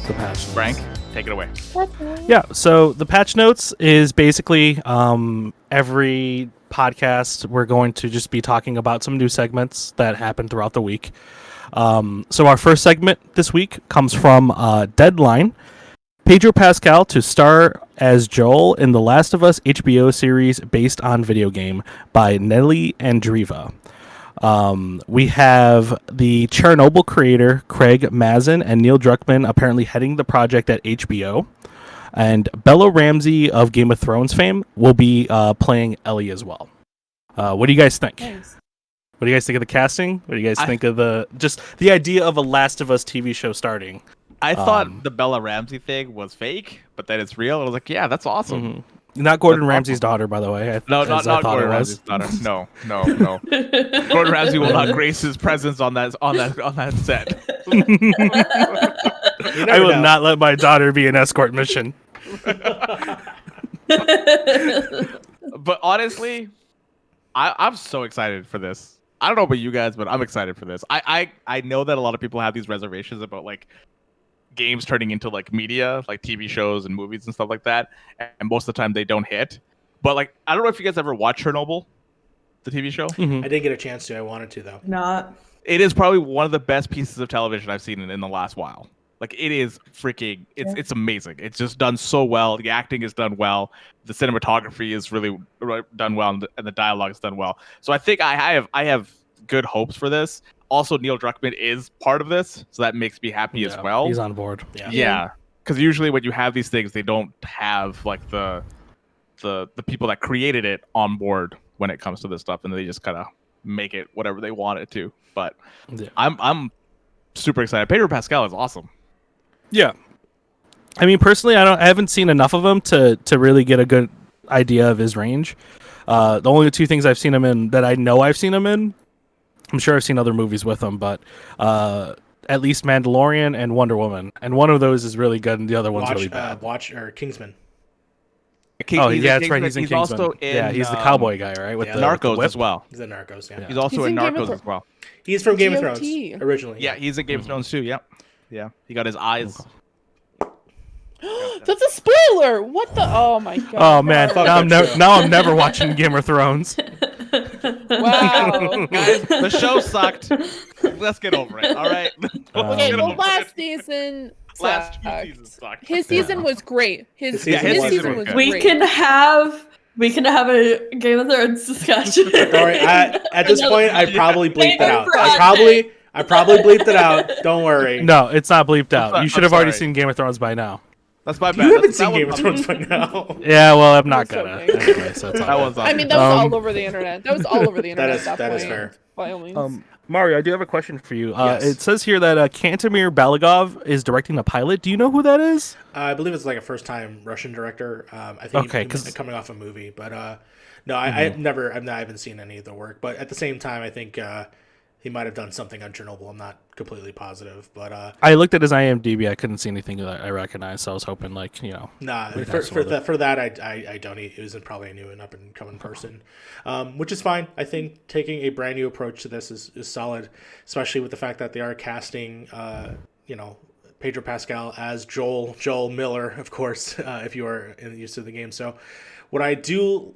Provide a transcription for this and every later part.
The patch notes. Frank, take it away. Yeah, so the patch notes is basically every podcast we're going to just be talking about some new segments that happen throughout the week. So our first segment this week comes from Deadline. Pedro Pascal to star as Joel in The Last of Us HBO series based on video game by Nelly Andreeva. We have the Chernobyl creator Craig Mazin and Neil Druckmann apparently heading the project at HBO. And Bella Ramsey of Game of Thrones fame will be playing Ellie as well. What do you guys think? Nice. What do you guys think of the casting? What do you guys think of the idea of a Last of Us TV show starting? I thought the Bella Ramsey thing was fake, but then it's real. I was like, yeah, that's awesome. Mm-hmm. Not Gordon Ramsay's daughter, by the way. Not Gordon Ramsay's daughter. No. Gordon Ramsay will not grace his presence on that set. I will not let my daughter be an escort mission. But honestly, I'm so excited for this. I don't know about you guys, but I'm excited for this. I know that a lot of people have these reservations about like games turning into like media, like TV shows and movies and stuff like that, and most of the time they don't hit. But like, I don't know if you guys ever watched Chernobyl, the TV show. I didn't get a chance to. I wanted to though. Not. It is probably one of the best pieces of television I've seen in the last while. Like, it is freaking, it's amazing. It's just done so well. The acting is done well. The cinematography is really done well, and the dialogue is done well. So I think I have good hopes for this. Also, Neil Druckmann is part of this, so that makes me happy as well. He's on board. Yeah, because usually when you have these things, they don't have like the people that created it on board when it comes to this stuff, and they just kind of make it whatever they want it to. But I'm super excited. Pedro Pascal is awesome. Yeah, I mean, personally, I haven't seen enough of him to really get a good idea of his range. The only two things I've seen him in that I know I've seen him in, I'm sure I've seen other movies with him, but at least Mandalorian and Wonder Woman, and one of those is really good, and the other one's really bad. Kingsman. That's right. He's in Kingsman. Also in, he's the cowboy guy, right? With the Narcos whip. as well. He's in Narcos. Yeah. He's also in Narcos as well. He's from Game of GOT. Thrones originally. Yeah, he's in Game of Thrones too. Yep. Yeah, he got his eyes. That's a spoiler. What the? Oh my god. Oh man, now I'm never watching Game of Thrones. Wow. Guys, the show sucked. Let's get over it. All right. Okay, well, last season. Last two seasons sucked. His season was great. His season season was was good. great. We can have a Game of Thrones discussion. Sorry, at this point, I probably bleeped that out. I probably bleeped it out. Don't worry. No, it's not bleeped out. sorry, You should have already seen Game of Thrones by now. That's my bad. You haven't seen Game of Thrones by now. Yeah, well, I'm not That's gonna. okay. Anyway, so it's all That right. was I mean, that was all over the internet. That was all over the internet. That is point, fair. By all means. Mario, I do have a question for you. Yes. It says here that Kantemir Balagov is directing the pilot. Do you know who that is? I believe it's like a first-time Russian director. I think he's coming off a movie, but no, I haven't seen any of the work. But at the same time, I think he might have done something on Chernobyl. I'm not completely positive, but I looked at his IMDb. I couldn't see anything that I recognized, so I was hoping, nah. we'd For have some of that, I don't. He was probably a new and up and coming person, which is fine. I think taking a brand new approach to this is solid, especially with the fact that they are casting, Pedro Pascal as Joel Miller, of course, if you are used to the game. So, what I do,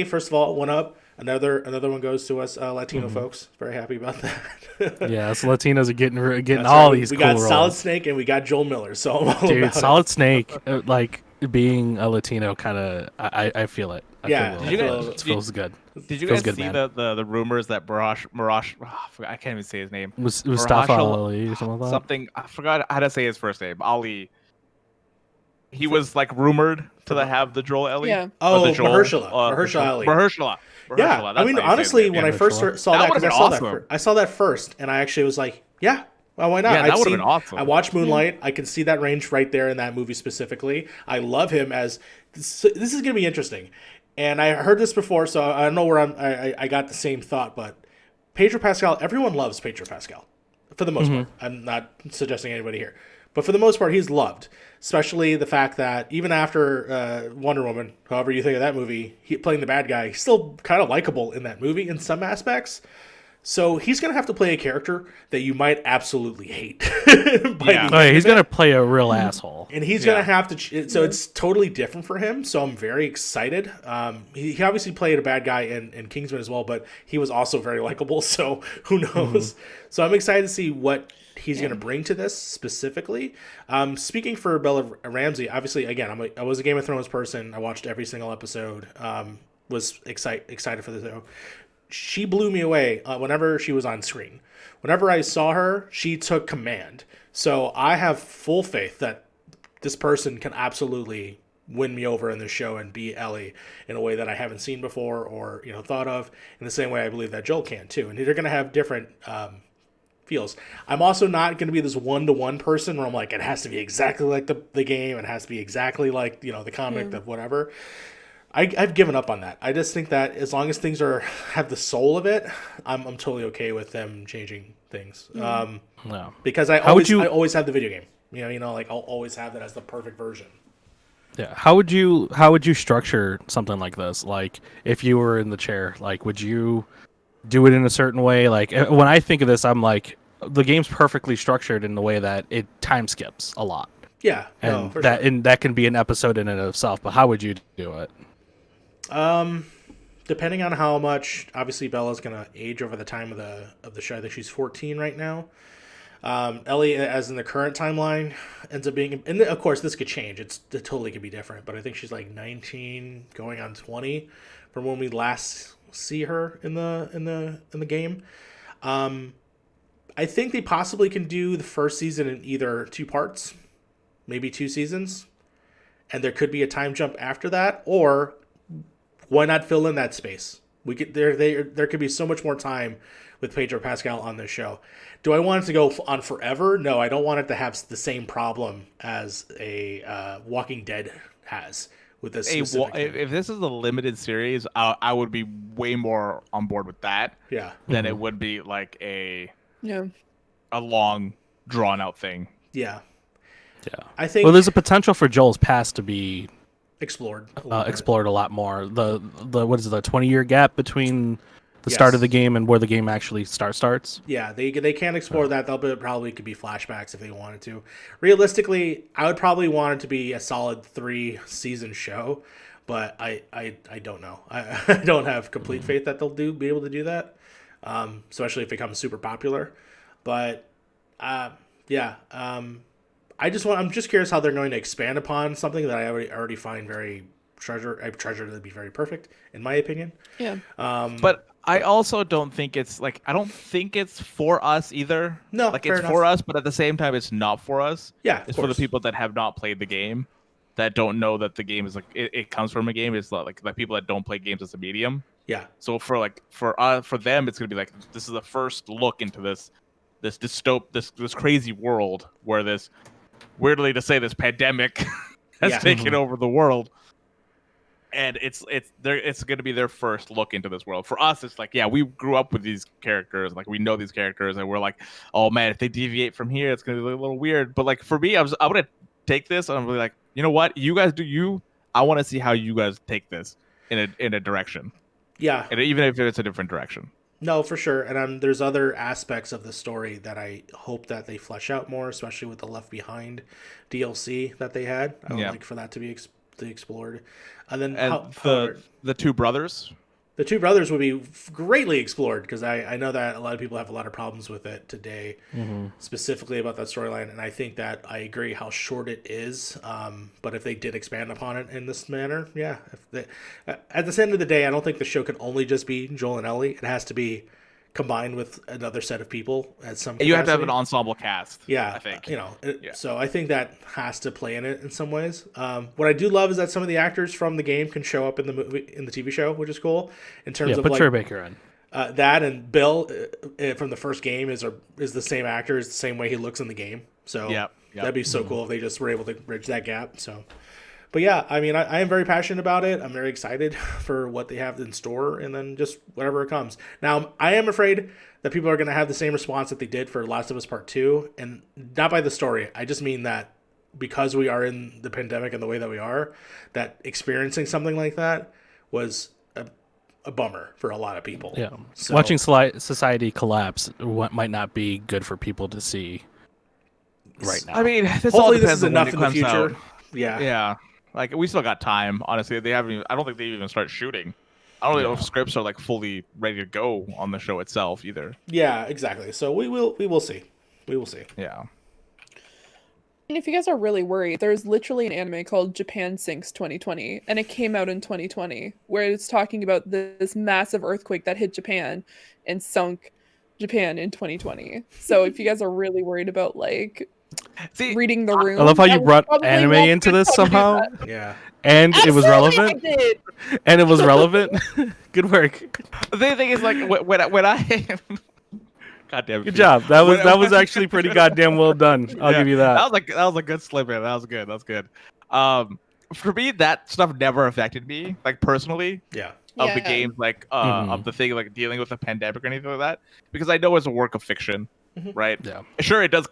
first of all, one up. Another one goes to us Latino folks. Very happy about that. Yeah, so Latinos are getting all these cool roles. We got Solid Snake and we got Joel Miller. So I'm all Dude, about Solid Snake, like being a Latino, kind of, I feel it. It feels good. Did you guys good, see man. the rumors that Marash? I can't even say his name. Mustafa Ali or something like that? Something. I forgot how to say his first name. Ali. He was like rumored to have the Joel Ellie. Yeah. Oh, the Joel, Mahershala Ali. Mahershala. Yeah, I mean, honestly, when I first saw that, because I saw that first, and I actually was like, yeah, well, why not? Yeah, that would have been awesome. I watched Moonlight. I can see that range right there in that movie specifically. I love him as this is going to be interesting. And I heard this before, so I don't know where I got the same thought, but Pedro Pascal, everyone loves Pedro Pascal for the most part. I'm not suggesting anybody here. But for the most part, he's loved, especially the fact that even after Wonder Woman, however you think of that movie, playing the bad guy, he's still kind of likable in that movie in some aspects. So he's going to have to play a character that you might absolutely hate. He's going to play a real asshole. And he's going to have to... So it's totally different for him. So I'm very excited. He obviously played a bad guy in Kingsman as well, but he was also very likable. So who knows? So I'm excited to see what he's going to bring to this specifically. Speaking for Bella Ramsey, obviously, again, I was a Game of Thrones person. I watched every single episode. Was excited for the show. She blew me away whenever she was on screen. Whenever I saw her, she took command. So I have full faith that this person can absolutely win me over in the show and be Ellie in a way that I haven't seen before or thought of. In the same way, I believe that Joel can too. And they're going to have different feels. I'm also not going to be this one-to-one person where I'm like, it has to be exactly like the game. It has to be exactly like the comic, the whatever. I've given up on that. I just think that as long as things have the soul of it, I'm totally okay with them changing things. Because I always have the video game. Like I'll always have that as the perfect version. Yeah. How would you structure something like this? Like if you were in the chair, like would you do it in a certain way? Like when I think of this, I'm like the game's perfectly structured in the way that it time skips a lot. Yeah. And that can be an episode in and of itself. But how would you do it? Depending on how much, obviously Bella's gonna age over the time of the show. I think she's 14 right now. Ellie, as in the current timeline, ends up being, and of course this could change. It totally could be different, but I think she's like 19, going on 20, from when we last see her in the game. I think they possibly can do the first season in either 2 parts, maybe 2 seasons, and there could be a time jump after that, or why not fill in that space? There could be so much more time with Pedro Pascal on this show. Do I want it to go on forever? No, I don't want it to have the same problem as a Walking Dead has with this. If this is a limited series, I would be way more on board with that. Yeah. Than it would be like a long drawn out thing. Yeah. Yeah. I think. Well, there's a potential for Joel's past to be explored a lot more. The what is it, the 20-year gap between the start of the game and where the game actually starts? Yeah, they can explore that. Probably could be flashbacks if they wanted to. Realistically, I would probably want it to be a solid 3-season show, but I don't know. I don't have complete faith that they'll be able to do that, especially if it becomes super popular. But I'm just curious how they're going to expand upon something that I already find I treasure to be very perfect, in my opinion. Yeah. But I also don't think it's like, I don't think it's for us either. No, like it's for us, but at the same time, it's not for us. Yeah, it's for the people that have not played the game, that don't know that the game is like it comes from a game. It's like people that don't play games as a medium. Yeah. So for them, it's gonna be like, this is the first look into this crazy world where this, weirdly to say, this pandemic has taken over the world, and it's going to be their first look into this world. For us, it's like, yeah, we grew up with these characters, like we know these characters, and we're like, oh man, if they deviate from here, it's going to be a little weird. But like for me, I'm going to take this, and I'm really like, you know what, you guys do you. I want to see how you guys take this in a direction. Yeah, and even if it's a different direction. No, for sure. And there's other aspects of the story that I hope that they flesh out more, especially with the Left Behind DLC that they had. I would like for that to be explored. And then the 2 brothers. The 2 brothers would be greatly explored, because I know that a lot of people have a lot of problems with it today, specifically about that storyline. And I think that I agree how short it is. But if they did expand upon it in this manner, yeah. At the end of the day, I don't think the show can only just be Joel and Ellie. It has to be combined with another set of people at some capacity. You have to have an ensemble cast. Yeah, I think. So I think that has to play in it in some ways. What I do love is that some of the actors from the game can show up in the TV show, which is cool. In terms of put Troy Baker in. That, and Bill from the first game is the same actor, is the same way he looks in the game. So that'd be so cool if they just were able to bridge that gap. So. But yeah, I mean, I am very passionate about it. I'm very excited for what they have in store, and then just whatever it comes. Now, I am afraid that people are going to have the same response that they did for Last of Us Part 2, and not by the story. I just mean that because we are in the pandemic and the way that we are, that experiencing something like that was a bummer for a lot of people. Yeah, So, watching society collapse might not be good for people to see right now. I mean, this all hopefully this depends is on when enough it in the comes future. out. Yeah. Yeah, like we still got time. Honestly, they haven't. I don't think they even started shooting. I don't know if scripts are like fully ready to go on the show itself either. Yeah, exactly. So we will see. We will see. Yeah. And if you guys are really worried, there's literally an anime called Japan Sinks 2020, and it came out in 2020, where it's talking about this massive earthquake that hit Japan and sunk Japan in 2020. So if you guys are really worried about like reading the room, I love how you that was brought probably anime not into good this time to do somehow, that. Yeah. and it was Absolutely, relevant. I did. And it was relevant. Good work. The thing is, like, when I God damn it. Good job. That was actually pretty goddamn well done. I'll give you that. That was a good slip in. That was good. That was good. For me, that stuff never affected me, like personally. Yeah. Of the Yeah. games, like of the thing, like dealing with a pandemic or anything like that, because I know it's a work of fiction, right? Yeah. Sure, it does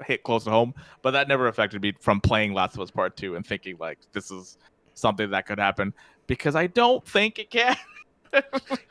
hit close to home, but that never affected me from playing Last of Us Part 2 and thinking like this is something that could happen, because I don't think it can.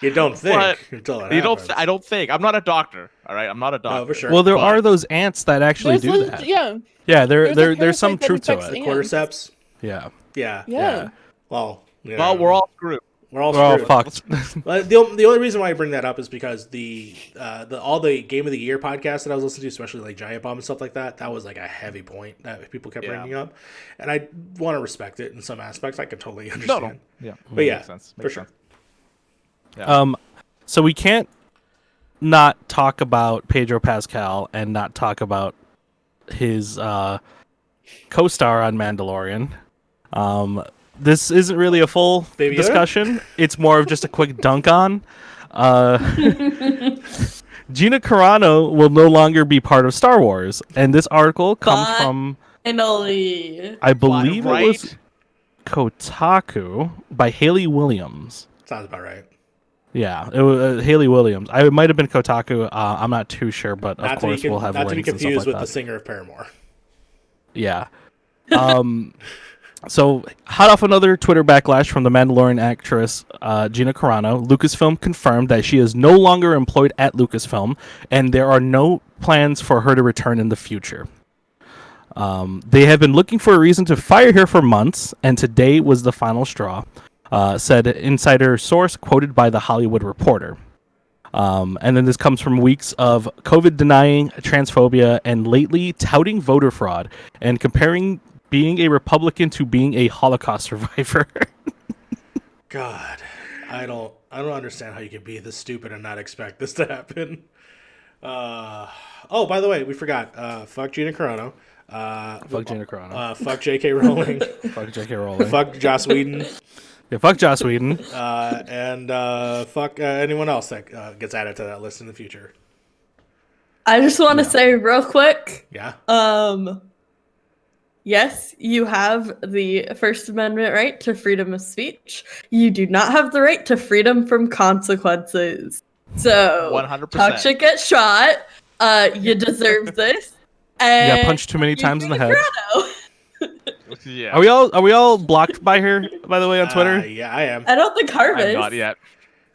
You don't think But until it You happens. don't. I don't think. I'm not a doctor. All right, I'm not a doctor. No, for sure. Well, there But- are those ants that actually do There's that. Yeah. Yeah, There's a there's some parasite truth that to affects it. ants. Cordyceps. Yeah. Yeah. Yeah. Well, you Well, know, we're all screwed. we're all We're all screwed. fucked. But the only reason why I bring that up is because all the Game of the Year podcasts that I was listening to, especially like Giant Bomb and stuff like that, that was like a heavy point that people kept bringing up, and I want to respect it in some aspects. I can totally understand. Yeah. But yeah, Makes sense. for Makes sure. sense. Yeah. So we can't not talk about Pedro Pascal and not talk about his co-star on Mandalorian. This isn't really a full Baby Yoda? discussion. It's more of just a quick dunk on. Gina Carano will no longer be part of Star Wars, and this article comes But- from, Finally. I believe Right? it was Kotaku by Haley Williams. Sounds about right. Yeah, it was Haley Williams. It might have been Kotaku. I'm not too sure, but of course we'll have not to be links and stuff confused like with that. the singer of Paramore. Yeah. So, hot off another Twitter backlash from the Mandalorian actress Gina Carano, Lucasfilm confirmed that she is no longer employed at Lucasfilm, and there are no plans for her to return in the future. They have been looking for a reason to fire her for months, and today was the final straw, said insider source quoted by The Hollywood Reporter. And then this comes from weeks of COVID denying, transphobia, and lately touting voter fraud and comparing being a Republican to being a Holocaust survivor. God, I don't understand how you could be this stupid and not expect this to happen. Oh, by the way, we forgot. Fuck Gina Carano. Fuck Gina Carano. Fuck J.K. Rowling. Fuck J.K. Rowling. Fuck Joss Whedon. Yeah, fuck Joss Whedon. And fuck anyone else that gets added to that list in the future. I just want to say real quick. Yeah. Yes, you have the First Amendment right to freedom of speech. You do not have the right to freedom from consequences. So, 100%. talk shit, get shot. You deserve this. You And got punched too many times in the head. Yeah. Are we all blocked by her, by the way, on Twitter? Yeah, I am. I don't think Harv I'm is. not yet.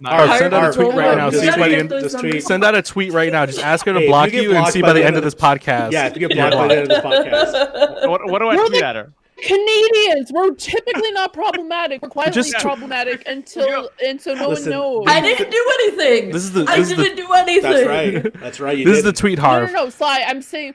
Harv, Harv, send out a Harv, tweet right now. Harv, See you by gotta the get end. those Just numbers. tweet. Send out a tweet right now. Just ask her to Hey, if block you get you and blocked see by by the the end of end this podcast. Yeah, if you get blocked by the end of this podcast. What do I We're tweet the- at her? Canadians, we're typically not problematic. We're quietly Just- problematic until and so no Listen, one knows. I didn't do anything. This is the- I this is the- didn't do anything. That's right. That's right. You This is did. the tweet, No, Harv. no, Sly. I'm saying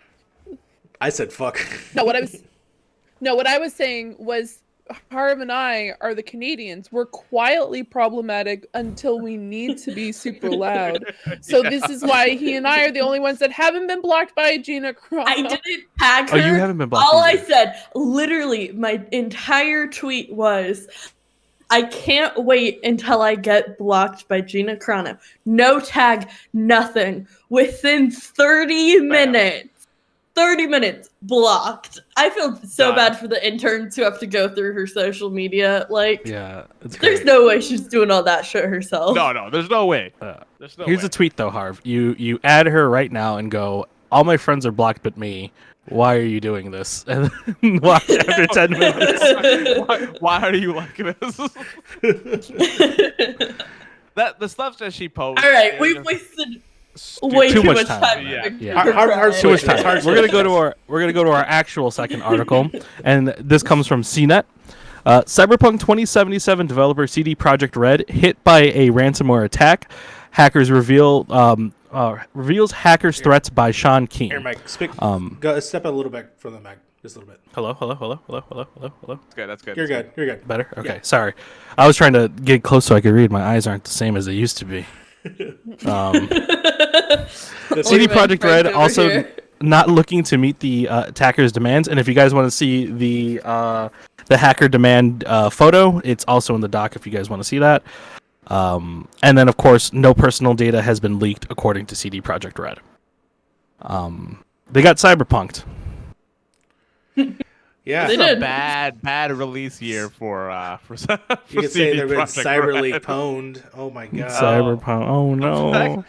I said fuck. what I was saying was Harv and I are the Canadians. We're quietly problematic until we need to be super loud. So this is why he and I are the only ones that haven't been blocked by Gina Carano. I didn't tag her. Oh, you haven't been blocked All I either. said, literally, my entire tweet was, I can't wait until I get blocked by Gina Carano. No tag, nothing. Within 30 minutes. 30 minutes blocked. I feel so Done. bad for the interns who have to go through her social media. Like, Yeah, it's there's great. no way she's doing all that shit herself. No, there's no way. Uh, There's no Here's way. a tweet though, Harv. You add her right now and go, all my friends are blocked but me. Why are you doing this? And then watch after 10 minutes. Why are you liking this? that the stuff that she posts. All right, is we've just wasted stupid. way Too too much much time. time. Yeah. Yeah. Harv's Too much switching. time. We're gonna go to our actual second article, and this comes from CNET. Cyberpunk 2077 developer CD Projekt Red hit by a ransomware attack. Hackers reveals hackers' threats by Sean King. Here, Mike. Go step a little bit from the mic, just a little bit. Hello. That's good. That's good. You're good. You're good. Better? Okay, Yeah. sorry. I was trying to get close so I could read. My eyes aren't the same as they used to be. CD Projekt Red also not looking to meet the attackers' demands. And if you guys want to see the hacker demand photo, it's also in the doc if you guys want to see that. And then, of course, no personal data has been leaked according to CD Projekt Red. They got cyberpunked. Yeah. They This is a did. bad release year for You could say CD they've been Projekt cyberly Red. pwned. Oh my god. Cyberpunk. Oh no.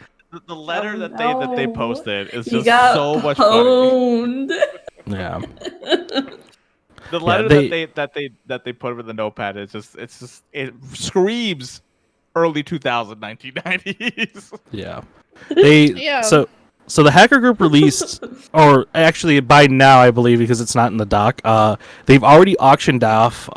The letter that they no. posted is You just got so much funny. pwned. Yeah. The letter they- that they put with the notepad is it screams early 1990s. Yeah. They Yeah. so the hacker group released, or actually by now I believe because it's not in the doc, they've already auctioned off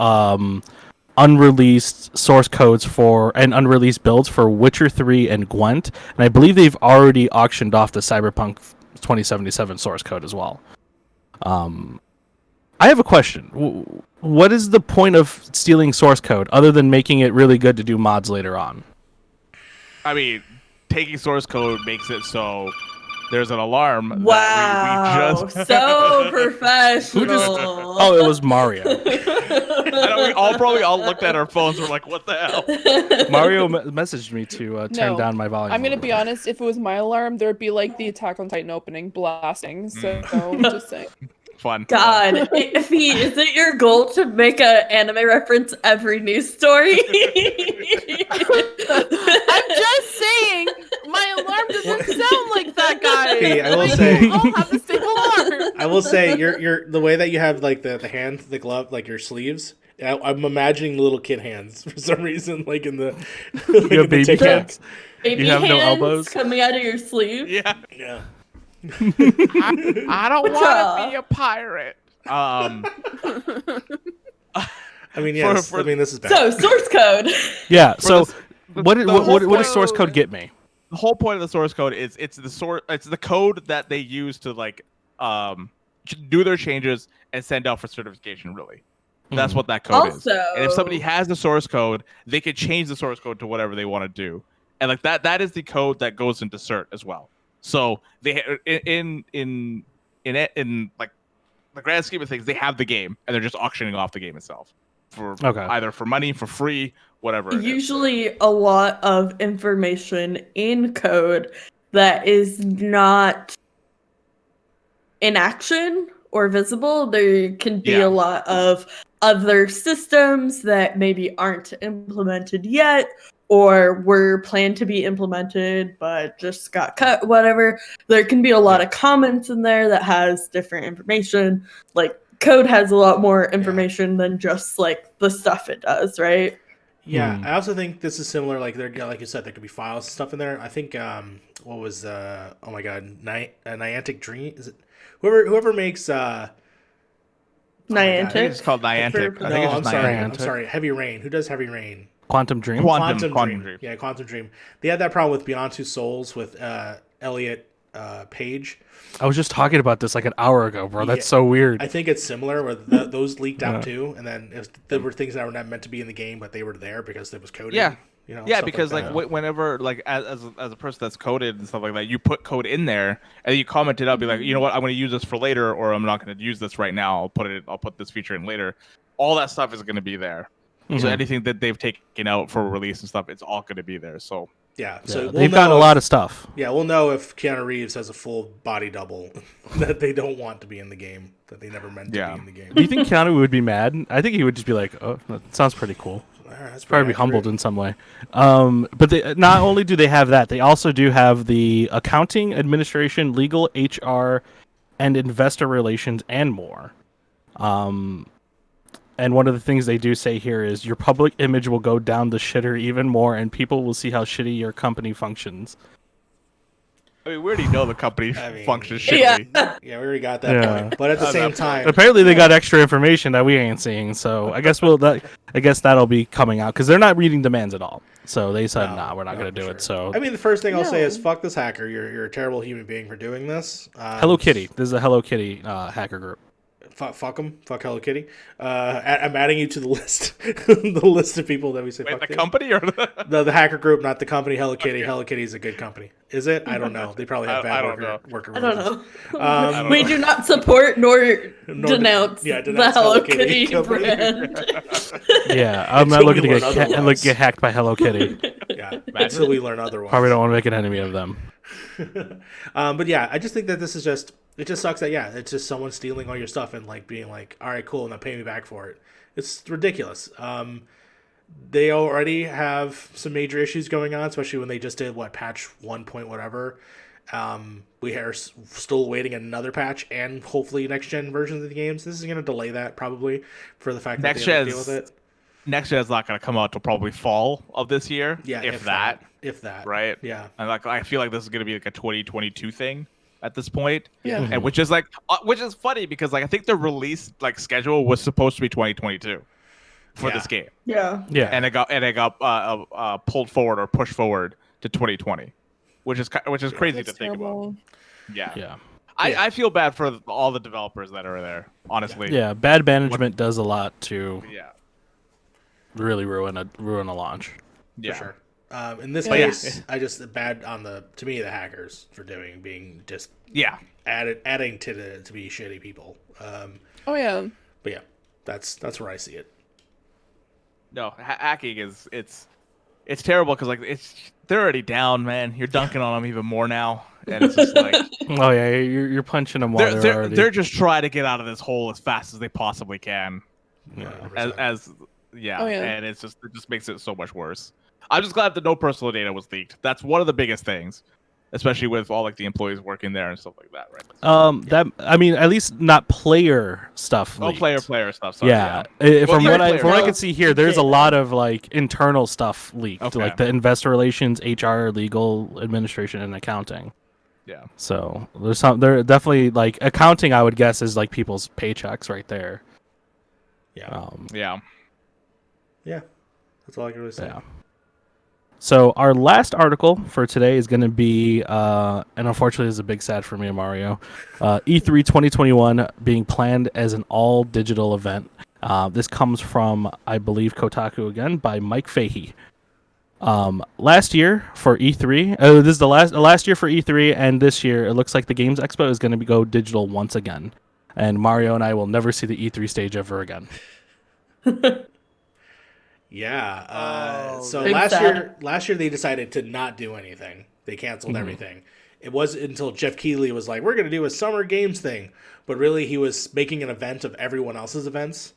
unreleased source codes for and unreleased builds for Witcher 3 and Gwent, and I believe they've already auctioned off the Cyberpunk 2077 source code as well. I have a question. What is the point of stealing source code other than making it really good to do mods later on? I mean, taking source code makes it so there's an alarm. Wow, That we just so professional. Oh, it was Mario. I know we probably all looked at our phones. We're like, what the hell? Mario messaged me to turn No, down my volume. I'm a gonna little be bit. honest. If it was my alarm, there would be like the Attack on Titan opening blasting. So just saying. Fun. God, Fee, is it your goal to make an anime reference every news story? I'm just saying, my alarm doesn't sound like that guy. Fee, I will Like, say- we all have the same alarm. I will say you're the way that you have like the hand, the glove, like your sleeves. I'm imagining little kid hands for some reason, like in the like You have in the baby TikTok. hands? Baby You have no hands elbows? coming out of your sleeve. Yeah. Yeah. I don't want Ta. to be a pirate. I mean, yes. For- I mean, this is bad. So source code. Yeah. So the- what the what whole does source code get me? The whole point of the source code is it's the code that they use to like do their changes and send out for certification. Really, that's what that code is. Also, And if somebody has the source code, they can change the source code to whatever they want to do. And like that is the code that goes into cert as well. So they in like the grand scheme of things, they have the game and they're just auctioning off the game itself for either for money, for free, whatever. it is. usually a lot of information in code that is not in action or visible. There can be Yeah. a lot of other systems that maybe aren't implemented yet or were planned to be implemented but just got cut, whatever. There can be a lot of comments in there that has different information. Like code has a lot more information than just like the stuff it does, right? Yeah, I also think this is similar. Like there, like you said, there could be files and stuff in there. I think what was oh my god, Niantic Dream? Is it whoever makes I think Niantic. it's called Niantic. I No, think it's I'm just sorry, Niantic. I'm sorry. Heavy Rain. Who does Heavy Rain? Quantum Dream. Quantum Dream. Dream. Yeah, Quantum Dream. They had that problem with Beyond Two Souls with Elliot Page. I was just talking about this like an hour ago, bro. That's Yeah. so weird. I think it's similar where those leaked out too, and then there were things that were not meant to be in the game, but they were there because it was coded. Yeah. You know, Yeah, stuff because like that. whenever like as a person that's coded and stuff like that, you put code in there and you comment it out, be like, you know what, I'm going to use this for later, or I'm not going to use this right now. I'll put this feature in later. All that stuff is going to be there. So anything that they've taken out for release and stuff, it's all going to be there. So yeah, Yeah, so they've got a lot of stuff. Yeah, we'll know if Keanu Reeves has a full body double that they don't want to be in the game, that they never meant to be in the game. Do you think Keanu would be mad? I think he would just be like, "Oh, that sounds pretty cool." That's Probably be humbled in some way. But they, not only do they have that, they also do have the accounting, administration, legal, HR, and investor relations, and more. And one of the things they do say here is your public image will go down the shitter even more, and people will see how shitty your company functions. I mean, we already know the company I mean, functions Yeah. shittily. Yeah, we already got that Yeah. point. But at the At same that time, Apparently, they got extra information that we ain't seeing. So I guess that'll be coming out because they're not reading demands at all. So they said, No, "Nah, we're not no, going to for do sure. it." So I mean, the first thing I'll say is No. fuck this hacker. You're a terrible human being for doing this. Hello Kitty. This is a Hello Kitty hacker group. Fuck them. Fuck Hello Kitty. I'm adding you to the list. The list of people that we say Wait, fuck the to. company or The hacker group, not the company. Hello Kitty. Hello Kitty is a good company. Is it? I don't know. They probably have I bad don't worker I don't relations. know. We do not support nor denounce the denounce Hello Kitty company. brand. Yeah, I'm not Until looking to we get learn otherwise. get hacked by Hello Kitty. Yeah, until we learn otherwise. Probably don't want to make an enemy of them. But yeah, I just think that this is just, it just sucks that, yeah, it's just someone stealing all your stuff and like being like, all right, cool, and then pay me back for it. It's ridiculous. They already have some major issues going on, especially when they just did patch 1 point whatever. We are still waiting another patch and hopefully next gen versions of the games. This is going to delay that probably for the fact that Next they have to gen's- deal with it. next gen is not going to come out till probably fall of this year. Yeah, if that, if that, right? Yeah, And like, I feel like this is going to be like a 2022 thing at this point. Yeah. And which is funny because like I think the release schedule was supposed to be 2022 for Yeah. this game, Yeah. Yeah, and it got pulled forward or pushed forward to 2020, which is crazy to That's think terrible. about. Yeah. yeah, I feel bad for all the developers that are there, honestly. yeah. Bad management does a lot to Yeah. really ruin a launch. Yeah. for sure. In this Yeah. case, I just bad on the hackers for being just Yeah. adding to be shitty people. Oh yeah. But yeah, that's where I see it. No, hacking it's terrible because they're already down, man. You're dunking on them even more now, and it's just like Oh yeah, you're punching them while they're already. they're just trying to get out of this hole as fast as they possibly can. Yeah. 100%. Oh, yeah. And it just makes it so much worse. I'm just glad that no personal data was leaked. That's one of the biggest things, especially with all the employees working there and stuff like that, right? That I mean, at least not player stuff. Oh, leaked. player stuff. Sorry, Yeah, Well, from yeah, what player. I can see here, there's a lot of internal stuff leaked, Okay. like the investor relations, HR, legal, administration, and accounting. Yeah. So there definitely accounting. I would guess is people's paychecks right there. Yeah, Yeah. yeah, that's all I can really say. Yeah. So our last article for today is going to be, and unfortunately, this is a big sad for me and Mario, E3 2021 being planned as an all-digital event. This comes from, I believe, Kotaku again, by Mike Fahey. Last year for E3, this is the last year for E3, and this year it looks like the Games Expo is going to go digital once again, and Mario and I will never see the E3 stage ever again. Yeah. So Big last year they decided to not do anything. They canceled everything. It wasn't until Jeff Keighley was like, "We're going to do a summer games thing," but really he was making an event of everyone else's events.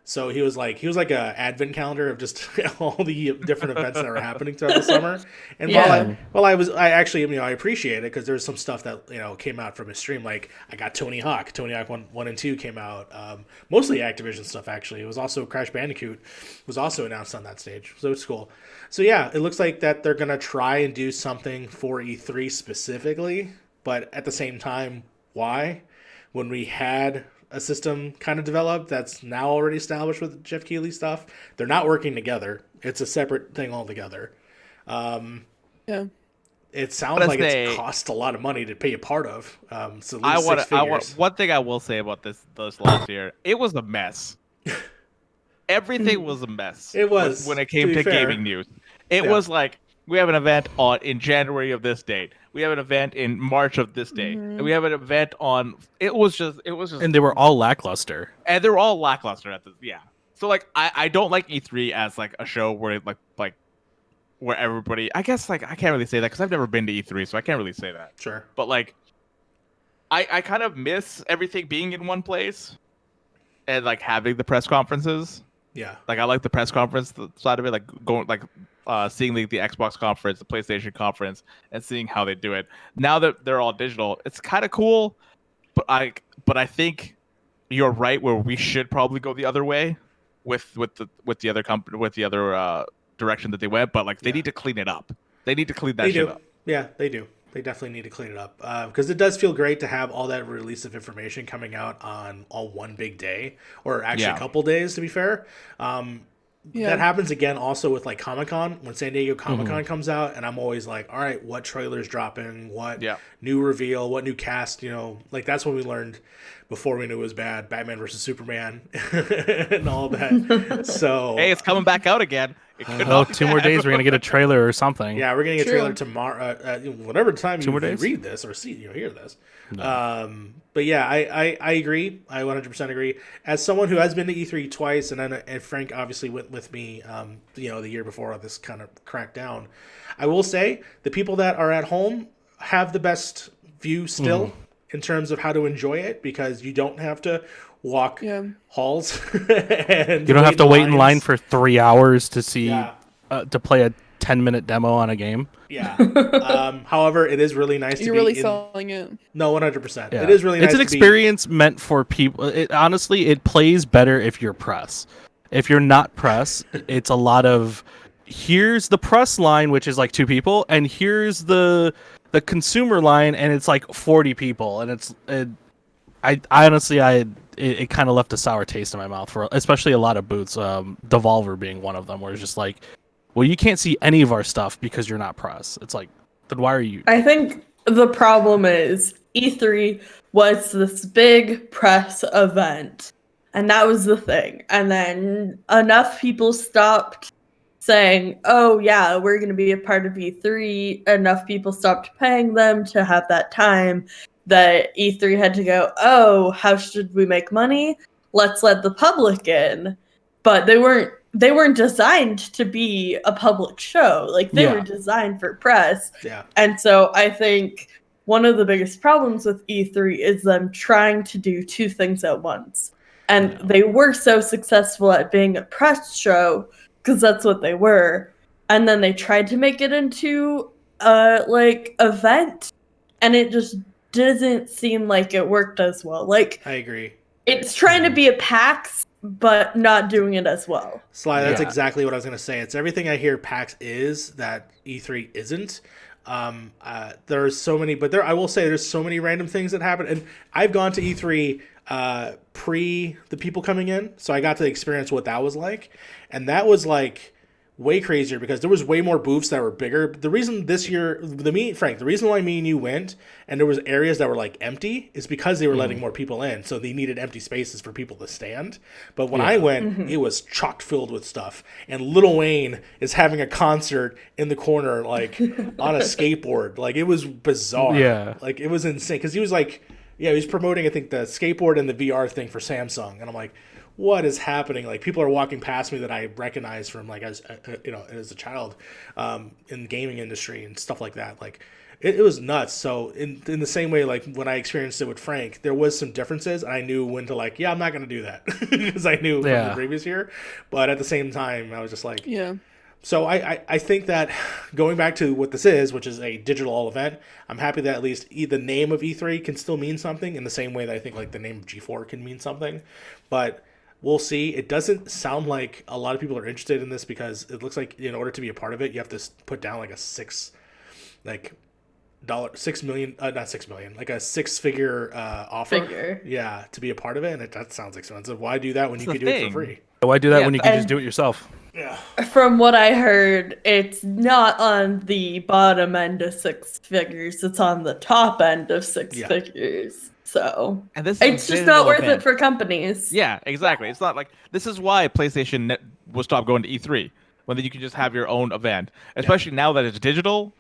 So he was like a advent calendar of just all the different events that were happening throughout the summer. And Yeah. I actually I appreciate it because there's some stuff that came out from his stream. Like I got Tony Hawk 1 and 2 came out. Mostly Activision stuff actually. It was also Crash Bandicoot was also announced on that stage, so it's cool. So yeah, it looks like that they're gonna try and do something for E3 specifically, but at the same time, why? When we had a system kind of developed that's now already established with Jeff Keighley stuff, they're not working together. It's a separate thing altogether. Yeah. It sounds But like it's it's cost a lot of money to pay a part of. So at I least want six figures. one thing I will say about this last year. It was a mess. Everything was a mess. It was, when it to came be to fair. gaming news. It Yeah. was like we have an event in January of this date. We have an event in March of this date. And we have an event on. It was just. And they were all lackluster. And they're all lackluster at this. Yeah. So I don't like E3 as a show where where everybody. I guess I can't really say that because I've never been to E3, so I can't really say that. Sure. But I kind of miss everything being in one place, and having the press conferences. Yeah. I like the press conference side of it, going seeing the Xbox conference, the PlayStation conference, and seeing how they do it. Now that they're all digital, it's kind of cool, but I think you're right where we should probably go the other way the other company with the other direction that they went, but like they need to clean it up. They need to clean that shit up. Yeah, they do. They definitely need to clean it up because it does feel great to have all that release of information coming out on all one big day, or actually a couple days, to be fair. That happens again also with like Comic-Con, when San Diego Comic-Con comes out, and I'm always like, all right, what trailer's dropping, what new reveal, what new cast, like that's when we learned, before we knew it was bad, Batman versus Superman and all that. So hey, it's coming back out again. Oh, 2 more days, we're gonna get a trailer or something. Yeah, we're gonna get a trailer tomorrow, whatever time you days? read this or see, hear this. No. But yeah, I agree. I 100% agree. As someone who has been to E3 twice, and Frank obviously with me, the year before this kind of cracked down, I will say the people that are at home have the best view still in terms of how to enjoy it, because you don't have to walk halls. And you don't have to wait in line for 3 hours to see to play a 10-minute demo on a game. Yeah. However, it is really nice to be really selling it. No, 100%. It is really nice. It's an experience meant for people. Honestly, it plays better if you're press. If you're not press, it's a lot of, here's the press line, which is like 2 people, and here's the consumer line, and it's like 40 people, and I honestly it kind of left a sour taste in my mouth for especially a lot of booths, Devolver being one of them, where it's just like, well, you can't see any of our stuff because you're not press. It's like, then why are you? I think the problem is E3 was this big press event, and that was the thing. And then enough people stopped saying, oh yeah, we're going to be a part of E3. Enough people stopped paying them to have that time that E3 had to go, oh, how should we make money? Let's let the public in. But they weren't designed to be a public show. Like, they were designed for press. Yeah. And so I think one of the biggest problems with E3 is them trying to do 2 things at once. And they were so successful at being a press show because that's what they were. And then they tried to make it into a event, and it just doesn't seem like it worked as well. Like, I agree. It's trying to be a PAX, but not doing it as well. Sly, that's exactly what I was going to say. It's everything I hear PAX is that E3 isn't. There's so many, but I will say there's so many random things that happen. And I've gone to E3 pre the people coming in, so I got to experience what that was like. And that was like way crazier because there was way more booths that were bigger. The reason this year, the reason why me and you went and there was areas that were like empty is because they were letting more people in, so they needed empty spaces for people to stand. But when I went, it was chock filled with stuff, and Lil Wayne is having a concert in the corner, like on a skateboard. Like, it was bizarre. Yeah, like it was insane because he was like, he was promoting, I think, the skateboard and the VR thing for Samsung, and I'm like, what is happening? Like, people are walking past me that I recognize from, like, as a child, in the gaming industry and stuff like that. Like, it was nuts. So in the same way, like when I experienced it with Frank, there was some differences. And I knew when to, like, I'm not going to do that because I knew from the previous year. But at the same time, I was just like, So I think that going back to what this is, which is a digital all event, I'm happy that at least the name of E3 can still mean something in the same way that I think like the name of G4 can mean something. But we'll see. It doesn't sound like a lot of people are interested in this because it looks like in order to be a part of it, you have to put down like a $6 million, not 6 million, like a 6-figure offer. Yeah, to be a part of it, and that sounds expensive. Why do that when you could do it for free? Why do that when you can just do it yourself? Yeah. From what I heard, it's not on the bottom end of 6 figures. It's on the top end of 6 figures. So, and this it's just not worth it for companies. Yeah, exactly. It's not like, this is why PlayStation will stop going to E3, when you can just have your own event. Especially now that it's digital,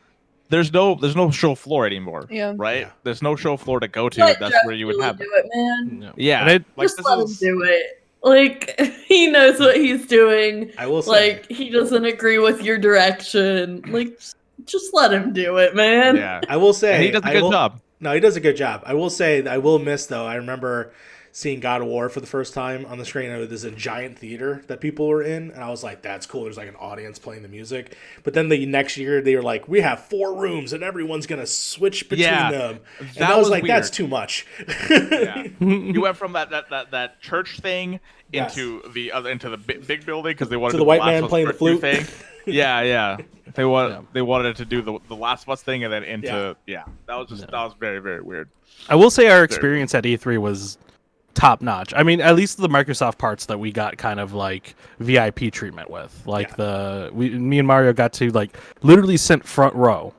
there's no show floor anymore. Yeah. Right? Yeah. There's no show floor to go to. That's where you would have it. It, man. No. Yeah. Just let him do it. Like, he knows what he's doing. I will say. Like, he doesn't agree with your direction. Like, just let him do it, man. Yeah. I will say. And he does a good job. No, he does a good job. I will say that I will miss, though. I remember seeing God of War for the first time on the screen. There's a giant theater that people were in, and I was like, that's cool. There's like an audience playing the music. But then the next year, they were like, we have 4 rooms, and everyone's going to switch between them. And I was like, weird. that's too much. Yeah. You went from that church thing into the big building because they wanted to the white man playing the flute thing. Yeah. They wanted it to do the Last of Us thing, and then into that was very, very weird. I will say our experience at E3 was top notch. I mean, at least the Microsoft parts that we got kind of like VIP treatment with. Like me and Mario got to like literally sit front row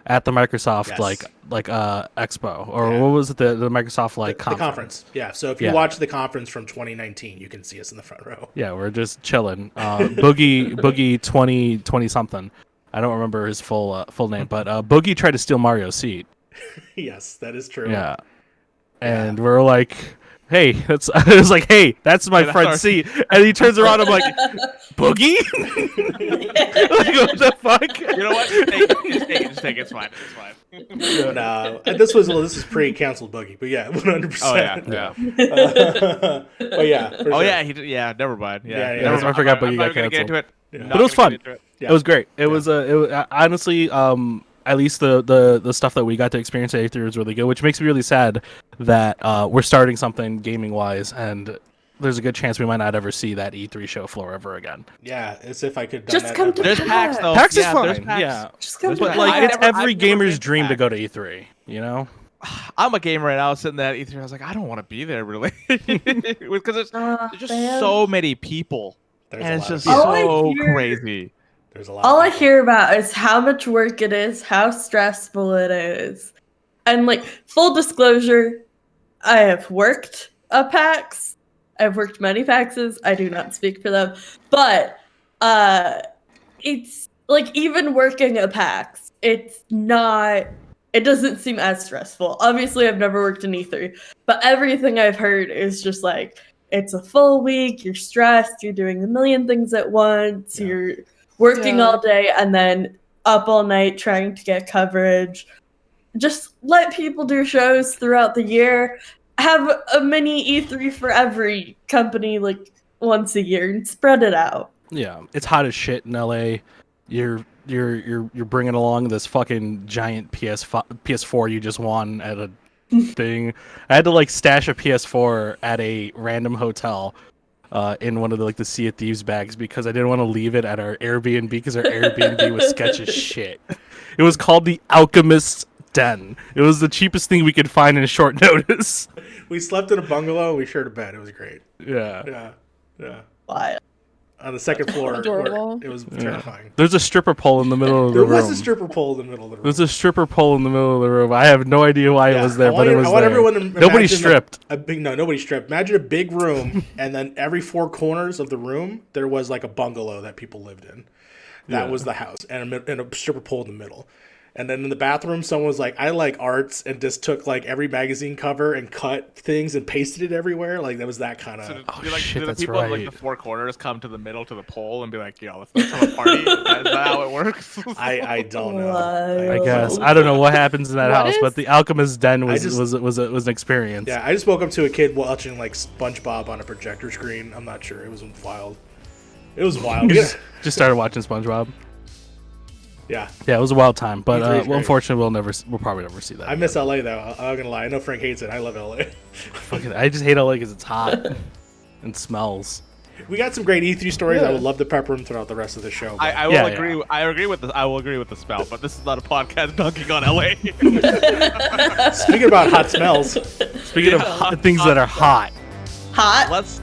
at the Microsoft expo, or what was it, the Microsoft conference? The conference. Yeah. So if you watch the conference from 2019, you can see us in the front row. Yeah, we're just chilling. Boogie 20 something. I don't remember his full name, but Boogie tried to steal Mario's seat. Yes, that is true. Yeah. And we're like, hey, I was like, hey, that's my front seat. And he turns around, I'm like, Boogie? Like, what the fuck? You know what? Just take it. It's fine. No, this is pre-canceled Boogie, but yeah, 100%. Oh yeah. But yeah, sure. Never mind. I forgot Boogie got canceled. Yeah. But it was fun. Yeah. It was great. It was honestly, at least the stuff that we got to experience at E3 was really good, which makes me really sad that we're starting something gaming wise, and there's a good chance we might not ever see that E3 show floor ever again. Yeah, as if I could. Just come to There's PAX though. PAX is fine. There's PAX. Yeah, Just come to but like it's every gamer's dream to go to E3. You know. I'm a gamer, and I was sitting there at E3. I was like, I don't want to be there really, because there's just so many people, and it's just so crazy. There's a lot. All I hear about is how much work it is, how stressful it is. And like, full disclosure, I have worked a PAX. I've worked many PAXs. I do not speak for them. But it's like, even working a PAX, it doesn't seem as stressful. Obviously, I've never worked in E3, but everything I've heard is just like, it's a full week, you're stressed, you're doing a million things at once, you're working all day and then up all night trying to get coverage. Just let people do shows throughout the year. Have a mini E3 for every company, like once a year, and spread it out. Yeah, it's hot as shit in LA. You're bringing along this fucking giant PS4 you just won at a thing. I had to like stash a PS4 at a random hotel. In one of the Sea of Thieves bags because I didn't want to leave it at our Airbnb because our Airbnb was sketch as shit. It was called the Alchemist's Den. It was the cheapest thing we could find in short notice. We slept in a bungalow. We shared a bed. It was great. Yeah. Wild. On the second floor, Adorable. it was terrifying. There's a stripper pole in the middle of the room. There was a stripper pole in the middle of the room. There's a stripper pole in the middle of the room. I have no idea why it was there, but it was there. Everyone to Nobody stripped. Nobody stripped. Imagine a big room, and then every 4 corners of the room, there was like a bungalow that people lived in. That was the house, and a stripper pole in the middle. And then in the bathroom, someone was like, I like arts, and just took like every magazine cover and cut things and pasted it everywhere. Like, that was that kind of... So shit, do the that's people right. in like the 4 corners come to the middle to the pole and be like, yo, let's have a party? Is that how it works? I don't know. I guess. I don't know what happens in that house, but the Alchemist's Den was an experience. Yeah, I just woke up to a kid watching like SpongeBob on a projector screen. I'm not sure. It was wild. It was wild. Just started watching SpongeBob. Yeah, it was a wild time, but unfortunately, we'll probably never see that. I miss LA though. I'm not gonna lie. I know Frank hates it. I love LA. I just hate LA because it's hot and smells. We got some great E3 stories. I would love to pepper them throughout the rest of the show. I will agree. I agree with the. I will agree with the spell, but this is not a podcast dunking on LA. Speaking about hot smells. Speaking of things that are hot. Hot. Let's